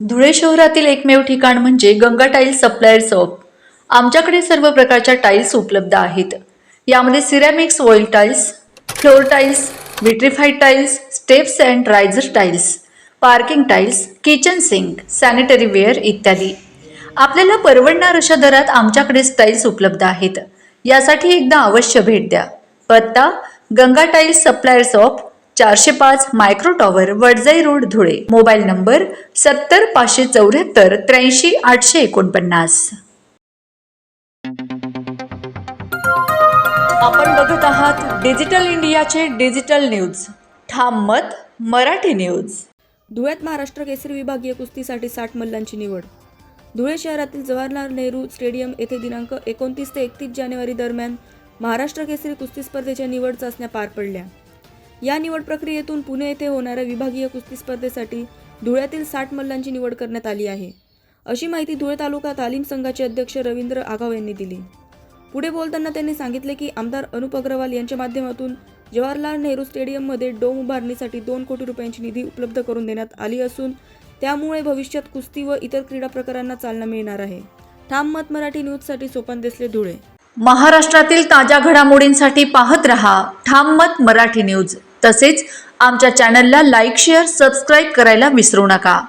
धुळे शहरातील एकमेव ठिकाण म्हणजे गंगा टाइल्स सप्लायर शॉप। आमच्याकडे सर्व प्रकारच्या टाइल्स उपलब्ध आहेत। यामध्ये ceramics wall tiles, floor tiles, vitrified tiles, steps and riser tiles, parking tiles, kitchen sink, sanitary ware इत्यादी। आपल्याला परवडणार अशा दरात आमच्याकडे टाइल्स उपलब्ध आहेत। यासाठी एकदा अवश्य भेट द्या। पत्ता Ganga tiles supplier shop, 405 micro tower, Wadjai road, Dhule. Mobile number 70 574 83 849। आपण बघत आहात डिजिटल इंडियाचे डिजिटल न्यूज। ठाम मत मराठी न्यूज। धुळ्यात महाराष्ट्र केसरी विभागीय कुस्तीसाठी 60 मल्लांची निवड। धुळे शहरातील जवाहरलाल नेहरू स्टेडियम येथे दिनांक 29 ते 31 जानेवारी दरम्यान महाराष्ट्र केसरी कुस्ती स्पर्धेच्या निवड चाचण्या पार पडल्या। या निवड प्रक्रियेतून पुणे येथे होणाऱ्या विभागीय कुस्ती स्पर्धेसाठी धुळ्यातील 60 मल्लांची निवड करण्यात आली आहे, अशी माहिती धुळे तालुका तालीम संघाचे अध्यक्ष रवींद्र आघाव यांनी दिली। पुढे बोलताना त्यांनी सांगितले की आमदार अनुप अग्रवाल यांच्या माध्यमातून जवाहरलाल नेहरू स्टेडियममध्ये डोम उभारणीसाठी 2 कोटी रुपयांची निधी उपलब्ध करून देण्यात आली असून त्यामुळे भविष्यात कुस्ती व इतर क्रीडा प्रकारांना चालना मिळणार आहे। ठाम मत मराठी न्यूजसाठी सोपान देसले, धुळे। महाराष्ट्रातील ताज्या घडामोडींसाठी पाहत रहा ठाम मत मराठी न्यूज। तसेच आमच्या चॅनलला लाईक, शेअर, सबस्क्राईब करायला विसरू नका।